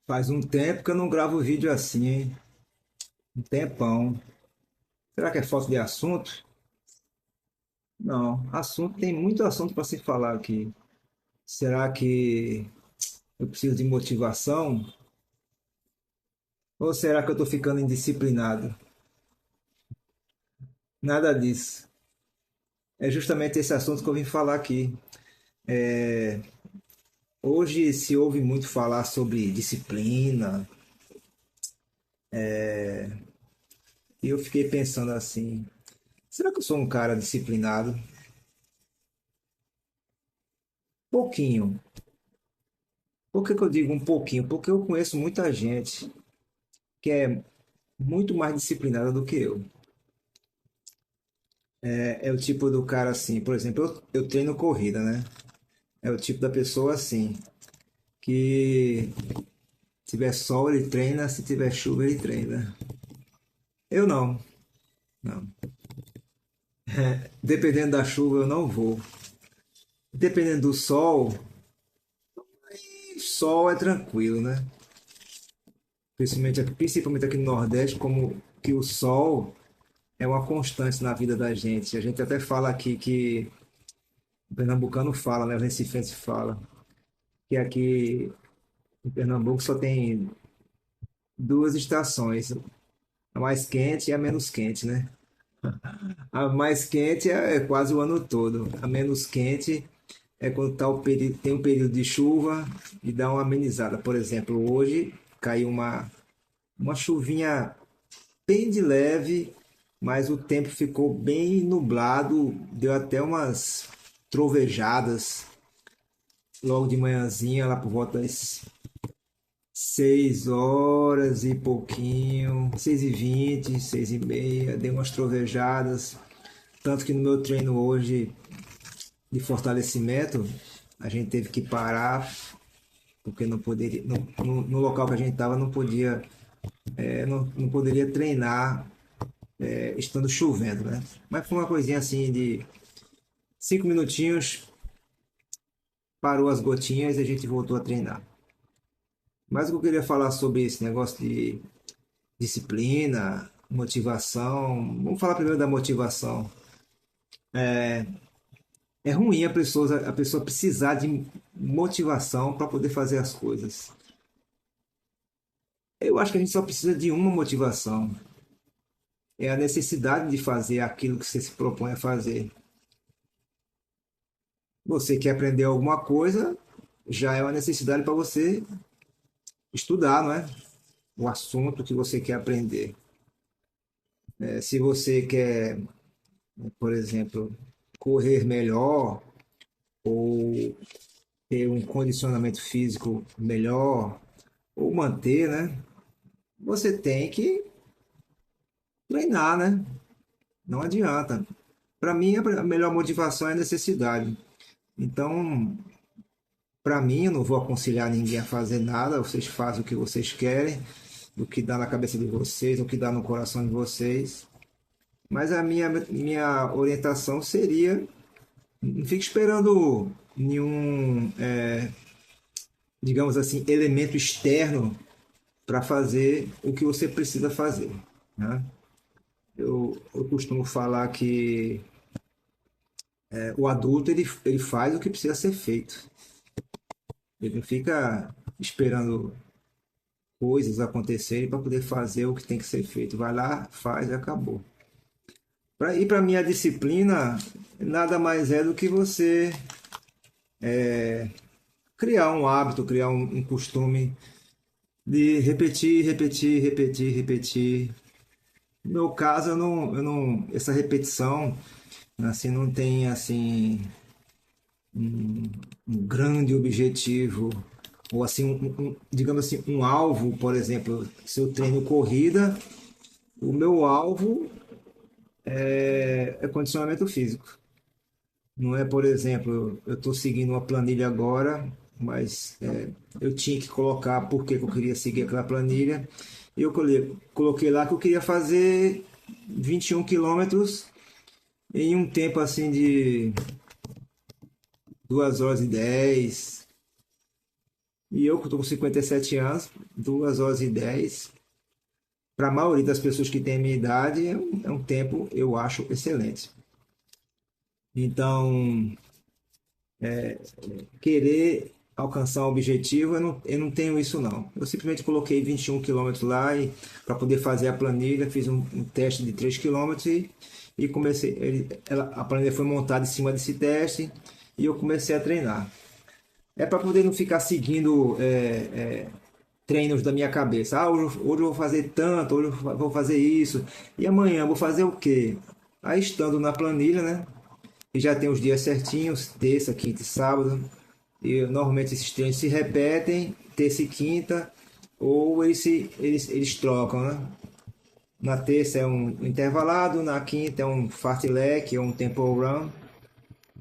Faz um tempo que eu não gravo vídeo assim, hein? Um tempão. Será que é falta de assunto? Não, assunto tem muito assunto para se falar aqui. Será que eu preciso de motivação? Ou será que eu estou ficando indisciplinado? Nada disso. É justamente esse assunto que eu vim falar aqui. Hoje se ouve muito falar sobre disciplina, e eu fiquei pensando assim: será que eu sou um cara disciplinado? Pouquinho. Por que que eu digo um pouquinho? Porque eu conheço muita gente que é muito mais disciplinada do que eu. É o tipo do cara assim, por exemplo, eu treino corrida, né? É o tipo da pessoa assim, que se tiver sol ele treina, se tiver chuva ele treina. Eu não, não. Dependendo da chuva eu não vou. Dependendo do sol, sol é tranquilo, né? Principalmente aqui no Nordeste, como que o sol é uma constante na vida da gente. A gente até fala aqui que o pernambucano fala, né? O recifense fala que aqui em Pernambuco só tem duas estações, a mais quente e a menos quente, né? A mais quente é quase o ano todo, a menos quente é quando tá tem um período de chuva e dá uma amenizada. Por exemplo, hoje caiu uma chuvinha bem de leve, mas o tempo ficou bem nublado, deu até umas trovejadas logo de manhãzinha, lá por volta das 6 horas e pouquinho, 6h20, 6h30, dei umas trovejadas. Tanto que no meu treino hoje de fortalecimento, a gente teve que parar, porque não poderia, no local que a gente estava não podia, não poderia treinar estando chovendo, né? Mas foi uma coisinha assim de 5 minutinhos, parou as gotinhas e a gente voltou a treinar. Mas o que eu queria falar sobre esse negócio de disciplina, motivação. Vamos falar primeiro da motivação. É ruim a pessoa precisar de motivação para poder fazer as coisas. Eu acho que a gente só precisa de uma motivação. É a necessidade de fazer aquilo que você se propõe a fazer. Você quer aprender alguma coisa, já é uma necessidade para você estudar, não é? O assunto que você quer aprender. Se você quer, por exemplo, correr melhor ou ter um condicionamento físico melhor ou manter, né? Você tem que treinar, né? Não adianta. Para mim, a melhor motivação é a necessidade. Então, para mim, eu não vou aconselhar ninguém a fazer nada. Vocês fazem o que vocês querem, o que dá na cabeça de vocês, o que dá no coração de vocês. Mas a minha orientação seria: não fique esperando nenhum, digamos assim, elemento externo para fazer o que você precisa fazer, né? Eu costumo falar que o adulto ele faz o que precisa ser feito. Ele não fica esperando coisas acontecerem para poder fazer o que tem que ser feito. Vai lá, faz e acabou. E para mim a disciplina nada mais é do que você criar um hábito, criar um costume de repetir, repetir, repetir, repetir. No meu caso, essa repetição assim não tem assim um grande objetivo ou assim digamos assim um alvo, por exemplo, se eu treino corrida, o meu alvo é condicionamento físico. Não é, por exemplo, eu estou seguindo uma planilha agora, mas eu tinha que colocar por que eu queria seguir aquela planilha. E eu coloquei lá que eu queria fazer 21 quilômetros em um tempo assim de 2 horas e 10. E eu, que estou com 57 anos, 2 horas e 10, para a maioria das pessoas que têm a minha idade, é um tempo, eu acho, excelente. Então, querer alcançar um objetivo, eu não tenho isso não. Eu simplesmente coloquei 21 quilômetros lá e para poder fazer a planilha, fiz um teste de 3 quilômetros e comecei. A planilha foi montada em cima desse teste e eu comecei a treinar. É para poder não ficar seguindo treinos da minha cabeça. Ah, hoje eu vou fazer tanto, hoje eu vou fazer isso, e amanhã eu vou fazer o quê? Aí estando na planilha, né? E já tem os dias certinhos, terça, quinta e sábado. E normalmente esses treinos se repetem, terça e quinta, ou eles trocam, né? Na terça é um intervalado, na quinta é um fartlek ou um tempo run.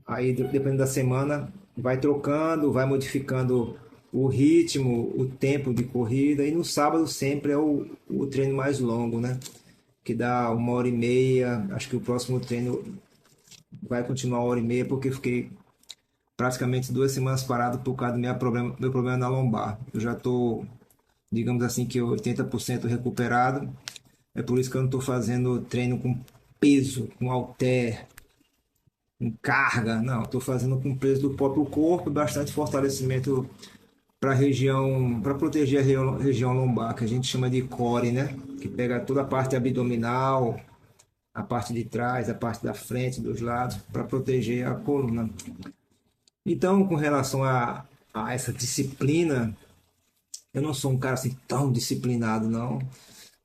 Aí, dependendo da semana, vai trocando, vai modificando o ritmo, o tempo de corrida. E no sábado sempre é o treino mais longo, né? Que dá 1 hora e meia. Acho que o próximo treino vai continuar 1 hora e meia, porque eu fiquei praticamente 2 semanas parado por causa do meu problema na lombar. Eu já estou, digamos assim, que 80% recuperado. É por isso que eu não estou fazendo treino com peso, com halter, com carga. Não, estou fazendo com peso do próprio corpo e bastante fortalecimento para a região, para proteger a região lombar, que a gente chama de core, né? Que pega toda a parte abdominal, a parte de trás, a parte da frente, dos lados, para proteger a coluna. Então, com relação a essa disciplina, eu não sou um cara assim tão disciplinado, não.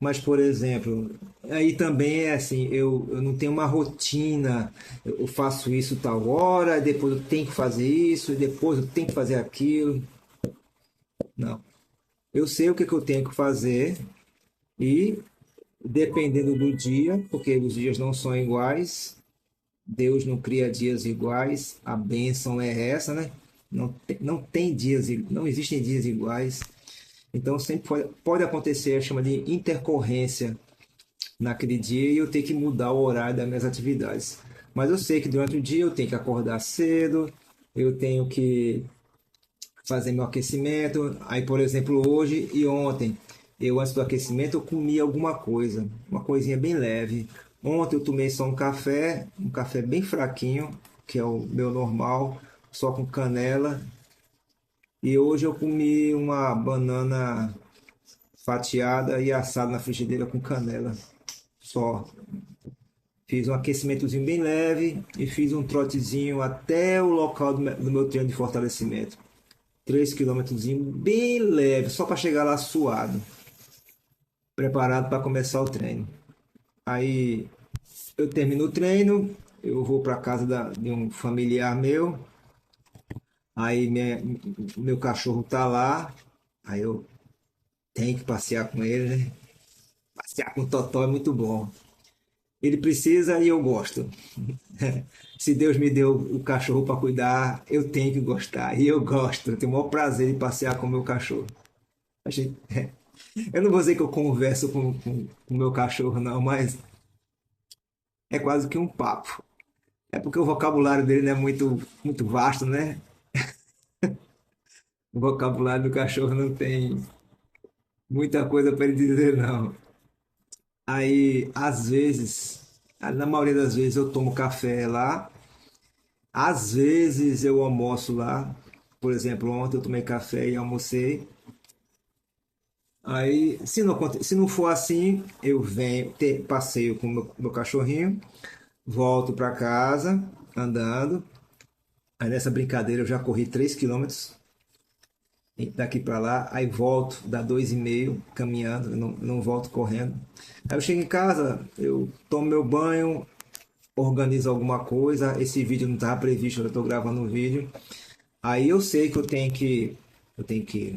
Mas, por exemplo, aí também é assim, eu não tenho uma rotina, eu faço isso tal hora, depois eu tenho que fazer isso, depois eu tenho que fazer aquilo. Não. Eu sei o que eu tenho que fazer e, dependendo do dia, porque os dias não são iguais, Deus não cria dias iguais, a bênção é essa, né? Não tem dias, não existem dias iguais. Então sempre pode acontecer, chama de intercorrência naquele dia e eu tenho que mudar o horário das minhas atividades. Mas eu sei que durante o dia eu tenho que acordar cedo, eu tenho que fazer meu aquecimento. Aí, por exemplo, hoje e ontem, eu antes do aquecimento eu comi alguma coisa, uma coisinha bem leve. Ontem eu tomei só um café bem fraquinho, que é o meu normal, só com canela. E hoje eu comi uma banana fatiada e assada na frigideira com canela. Só. Fiz um aquecimentozinho bem leve e fiz um trotezinho até o local do meu treino de fortalecimento. 3 quilômetros bem leve, só para chegar lá suado, preparado para começar o treino. Aí eu termino o treino, eu vou para casa de um familiar meu, aí meu cachorro tá lá, aí eu tenho que passear com ele, né? Passear com o Totó é muito bom. Ele precisa e eu gosto. Se Deus me deu o cachorro para cuidar, eu tenho que gostar. E eu gosto, eu tenho o maior prazer em passear com o meu cachorro. A gente, eu não vou dizer que eu converso com o meu cachorro, não, mas é quase que um papo. É porque o vocabulário dele não é muito vasto, né? O vocabulário do cachorro não tem muita coisa para ele dizer, não. Aí, às vezes, na maioria das vezes eu tomo café lá, às vezes eu almoço lá. Por exemplo, ontem eu tomei café e almocei. Aí, se não for assim, eu venho, passeio com o meu cachorrinho, volto para casa andando. Aí nessa brincadeira eu já corri 3 quilômetros daqui para lá, aí volto, dá 2,5 caminhando, eu não volto correndo. Aí eu chego em casa, eu tomo meu banho, organizo alguma coisa. Esse vídeo não estava previsto, eu estou gravando um vídeo. Aí eu sei que eu tenho que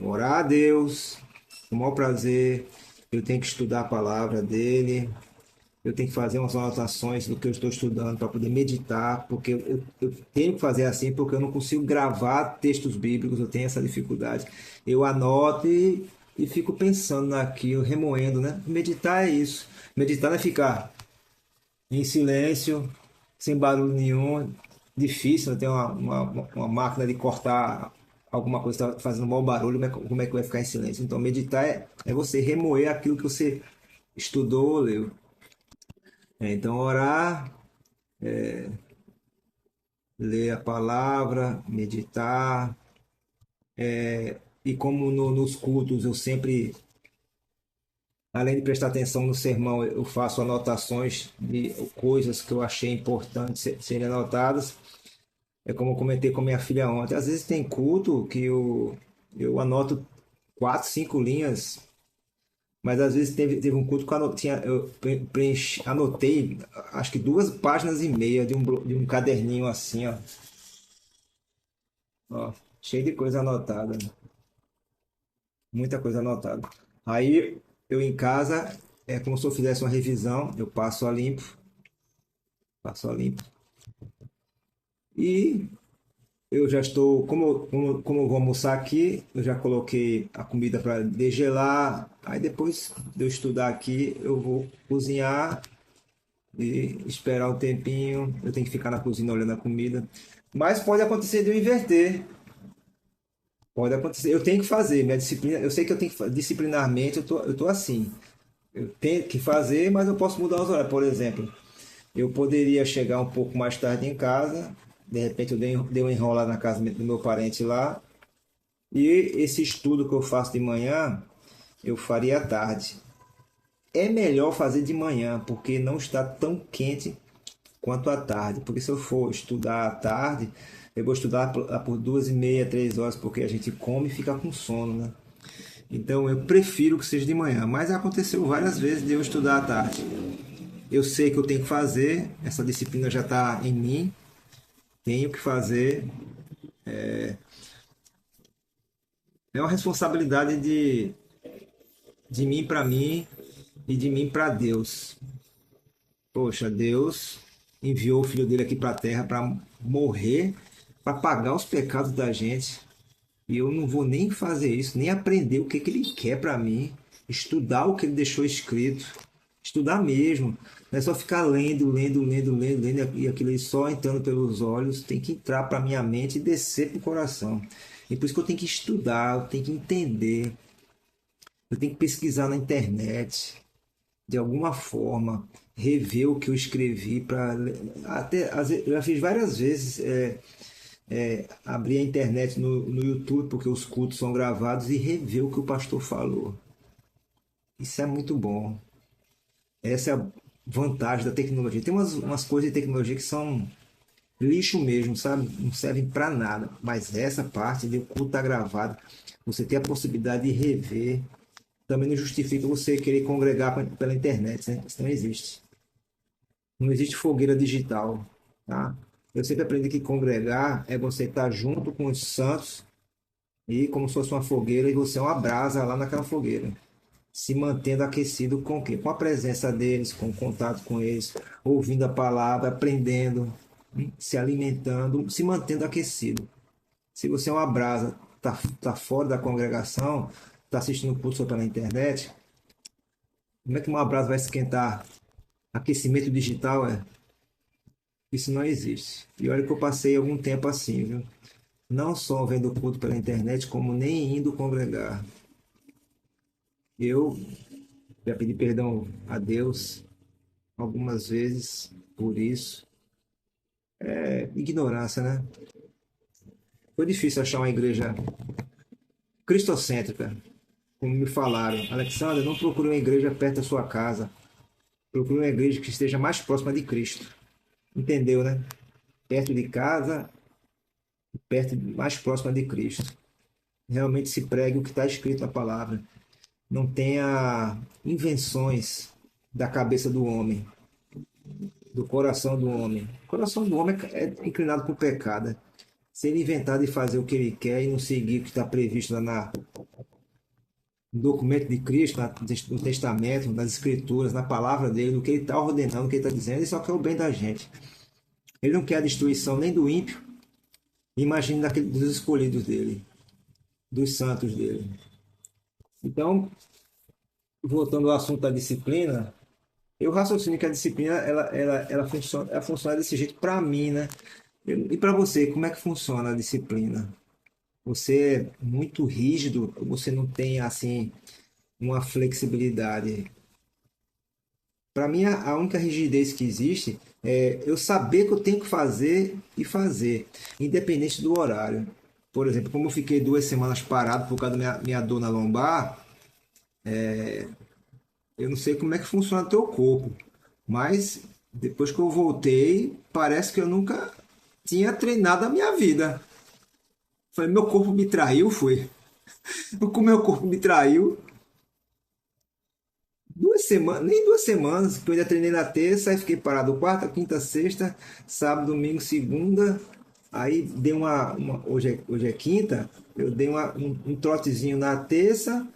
orar a Deus, com o maior prazer, eu tenho que estudar a palavra dele, eu tenho que fazer umas anotações do que eu estou estudando para poder meditar, porque eu tenho que fazer assim, porque eu não consigo gravar textos bíblicos, eu tenho essa dificuldade. Eu anoto e fico pensando naquilo, remoendo, né? Meditar é isso. Meditar é ficar em silêncio, sem barulho nenhum, difícil, né? Tem uma máquina de cortar alguma coisa está fazendo mau barulho, como é que vai ficar em silêncio? Então, meditar é você remoer aquilo que você estudou ou leu. Então, orar, ler a palavra, meditar. E como nos cultos eu sempre, além de prestar atenção no sermão, eu faço anotações de coisas que eu achei importantes serem anotadas. É como eu comentei com minha filha ontem. Às vezes tem culto que eu anoto quatro, cinco linhas, mas às vezes teve um culto que anotei acho que 2,5 páginas de um caderninho assim, ó, cheio de coisa anotada, muita coisa anotada. Aí eu em casa, é como se eu fizesse uma revisão, eu passo a limpo e eu já estou, como eu vou almoçar aqui, eu já coloquei a comida para degelar. Aí depois de eu estudar aqui, eu vou cozinhar e esperar um tempinho. Eu tenho que ficar na cozinha olhando a comida. Mas pode acontecer de eu inverter. Pode acontecer. Eu tenho que fazer minha disciplina. Eu sei que eu tenho que disciplinarmente, eu tô assim. Eu tenho que fazer, mas eu posso mudar os horários. Por exemplo, eu poderia chegar um pouco mais tarde em casa. De repente eu dei uma enrolada na casa do meu parente lá. E esse estudo que eu faço de manhã, eu faria à tarde. É melhor fazer de manhã, porque não está tão quente quanto à tarde. Porque se eu for estudar à tarde, eu vou estudar por 2h30, 3 horas, porque a gente come e fica com sono, né? Então eu prefiro que seja de manhã. Mas aconteceu várias vezes de eu estudar à tarde. Eu sei que eu tenho que fazer, essa disciplina já está em mim, tenho que fazer. É uma responsabilidade de mim para mim e de mim para Deus. Poxa, Deus enviou o filho dele aqui para a terra para morrer, para pagar os pecados da gente. E eu não vou nem fazer isso, nem aprender o que, que ele quer para mim, estudar o que ele deixou escrito, estudar mesmo. Não é só ficar lendo, e aquilo aí só entrando pelos olhos, tem que entrar para minha mente e descer para o coração. E por isso que eu tenho que estudar, eu tenho que entender, eu tenho que pesquisar na internet, de alguma forma, rever o que eu escrevi para até eu já fiz várias vezes abrir a internet no YouTube porque os cultos são gravados e rever o que o pastor falou. Isso é muito bom. Essa é a vantagem da tecnologia. Tem umas coisas de tecnologia que são lixo mesmo, sabe? Não servem para nada. Mas essa parte de o culto estar gravado, você ter a possibilidade de rever, também não justifica você querer congregar pela internet, né? Isso não existe. Não existe fogueira digital, tá? Eu sempre aprendi que congregar é você estar junto com os santos e como se fosse uma fogueira e você é uma brasa lá naquela fogueira, se mantendo aquecido com o quê? Com a presença deles, com o contato com eles, ouvindo a palavra, aprendendo, se alimentando, se mantendo aquecido. Se você é uma brasa, tá fora da congregação, tá assistindo o culto só pela internet, como é que uma brasa vai esquentar? Aquecimento digital isso não existe. E olha que eu passei algum tempo assim, viu? Não só vendo culto pela internet, como nem indo congregar. Eu já pedi perdão a Deus algumas vezes por isso. É ignorância, né? Foi difícil achar uma igreja cristocêntrica, como me falaram. Alexandre, não procure uma igreja perto da sua casa. Procure uma igreja que esteja mais próxima de Cristo. Entendeu, né? Perto de casa, mais próxima de Cristo. Realmente se pregue o que está escrito na palavra. Não tenha invenções da cabeça do homem, do coração do homem. O coração do homem é inclinado para o pecado. Se ele inventar de fazer o que ele quer e não seguir o que está previsto lá no documento de Cristo, no Testamento, nas Escrituras, na palavra dele, no que ele está ordenando, no que ele está dizendo, ele só quer o bem da gente. Ele não quer a destruição nem do ímpio, imagine dos escolhidos dele, dos santos dele. Então, voltando ao assunto da disciplina, eu raciocino que a disciplina ela funciona desse jeito para mim, né? E para você, como é que funciona a disciplina? Você é muito rígido, você não tem assim uma flexibilidade. Para mim, a única rigidez que existe é eu saber que eu tenho que fazer e fazer, independente do horário. Por exemplo, como eu fiquei 2 semanas parado por causa da minha dor na lombar, eu não sei como é que funciona o teu corpo, mas depois que eu voltei, parece que eu nunca tinha treinado a minha vida. Foi, meu corpo me traiu, foi. Como meu corpo me traiu, 2 semanas, nem 2 semanas, porque eu ainda treinei na terça, aí fiquei parado quarta, quinta, sexta, sábado, domingo, segunda. Aí dei hoje é quinta, eu dei um trotezinho na terça,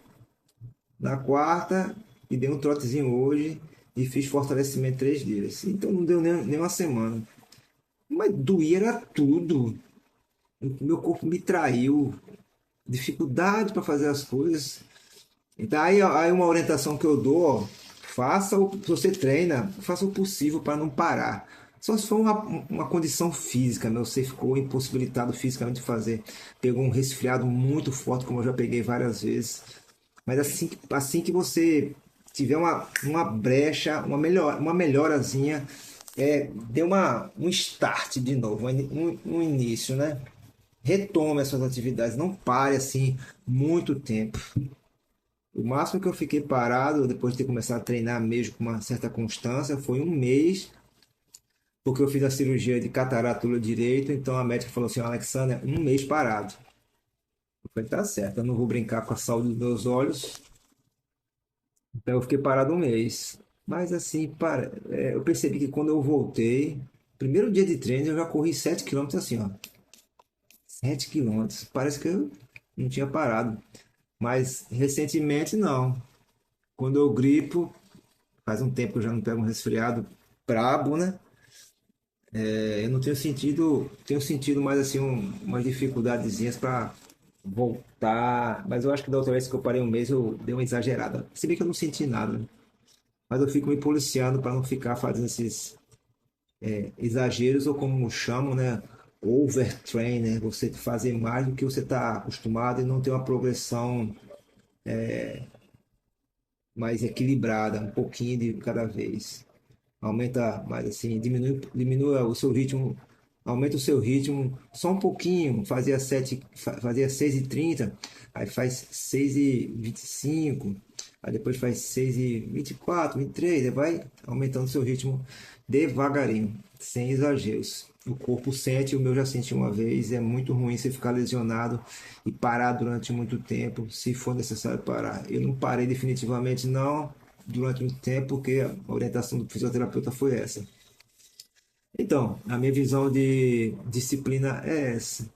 na quarta, e dei um trotezinho hoje e fiz fortalecimento 3 dias. Então não deu nem uma semana. Mas doía era tudo. Meu corpo me traiu, dificuldade para fazer as coisas. Então aí uma orientação que eu dou, ó, se você treina, faça o possível para não parar. Só se for uma condição física, né? Você ficou impossibilitado fisicamente de fazer. Pegou um resfriado muito forte, como eu já peguei várias vezes. Mas assim que você tiver uma brecha, uma melhorazinha, dê um start de novo, um início, né? Retome as suas atividades, não pare assim muito tempo. O máximo que eu fiquei parado depois de ter começado a treinar mesmo com uma certa constância foi um mês, porque eu fiz a cirurgia de catarata do olho direito, então a médica falou assim, Alexander, um mês parado. Eu falei, tá certo, eu não vou brincar com a saúde dos meus olhos, então eu fiquei parado um mês. Mas assim, eu percebi que quando eu voltei, primeiro dia de treino eu já corri 7 quilômetros assim, ó. 7 quilômetros, parece que eu não tinha parado. Mas recentemente não. Quando eu gripo, faz um tempo que eu já não pego um resfriado brabo, né? Eu não tenho sentido mais assim umas dificuldadezinhas para voltar, mas eu acho que da outra vez que eu parei um mês eu dei uma exagerada. Se bem que eu não senti nada, mas eu fico me policiando para não ficar fazendo esses exageros ou como chamam, né? Overtrain, né? Você fazer mais do que você está acostumado e não ter uma progressão mais equilibrada, um pouquinho de cada vez. Aumenta mais assim, diminui o seu ritmo, aumenta o seu ritmo só um pouquinho, fazia 6:30, aí faz 6:25, aí depois faz 6:24, 23, aí vai aumentando o seu ritmo devagarinho, sem exageros. O corpo sente, o meu já senti uma vez, é muito ruim você ficar lesionado e parar durante muito tempo, se for necessário parar. Eu não parei definitivamente não, durante muito tempo, porque a orientação do fisioterapeuta foi essa. Então, a minha visão de disciplina é essa.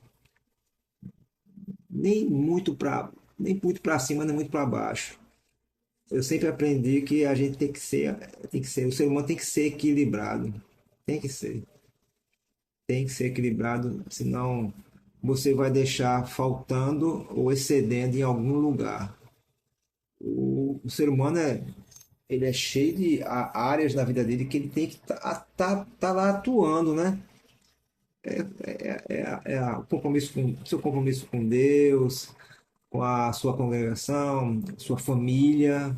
Nem muito para nem muito para cima, nem muito para baixo. Eu sempre aprendi que a gente o ser humano tem que ser equilibrado. Tem que ser. Tem que ser equilibrado, senão você vai deixar faltando ou excedendo em algum lugar. O ser humano ele é cheio de áreas na vida dele que ele tem que tá lá atuando, né? O compromisso seu compromisso com Deus, com a sua congregação, sua família,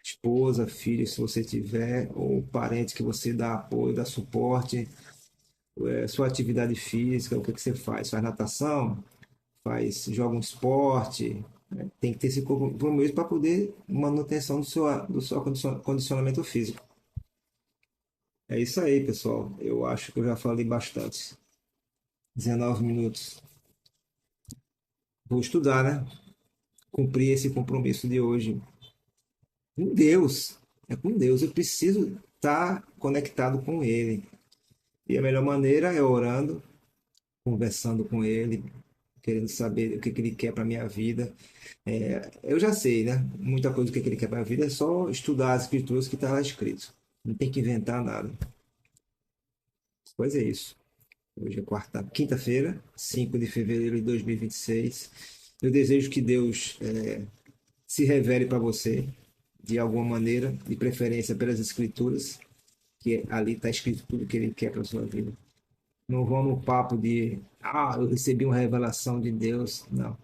esposa, filho, se você tiver, ou parente que você dá apoio, dá suporte, sua atividade física, o que você faz? Faz natação? Joga um esporte? Né? Tem que ter esse compromisso para poder manutenção do seu condicionamento físico. É isso aí, pessoal. Eu acho que eu já falei bastante. 19 minutos. Vou estudar, né? Cumprir esse compromisso de hoje. Com Deus. É com Deus. Eu preciso estar conectado com Ele. E a melhor maneira é orando, conversando com Ele, querendo saber o que Ele quer para minha vida. Eu já sei, né? Muita coisa do que Ele quer para a vida é só estudar as escrituras que está lá escrito. Não tem que inventar nada. Pois é isso. Hoje é quinta-feira, 5 de fevereiro de 2026. Eu desejo que Deus se revele para você de alguma maneira, de preferência pelas escrituras, que ali está escrito tudo que ele quer para sua vida. Não vão no papo de Ah, eu recebi uma revelação de Deus. Não.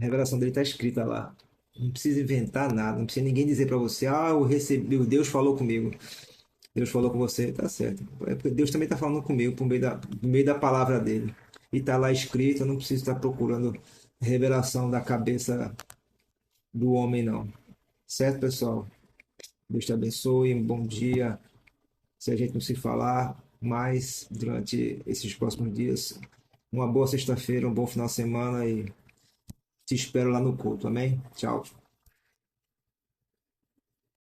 A revelação dele está escrita lá. Não precisa inventar nada. Não precisa ninguém dizer para você, ah, eu recebi, Deus falou comigo. Deus falou com você, tá certo. É porque Deus também está falando comigo por meio da palavra dele. E está lá escrito, eu não preciso estar procurando revelação da cabeça do homem, não. Certo, pessoal? Deus te abençoe, um bom dia. Se a gente não se falar mais durante esses próximos dias, uma boa sexta-feira, um bom final de semana e te espero lá no culto, amém? Tchau.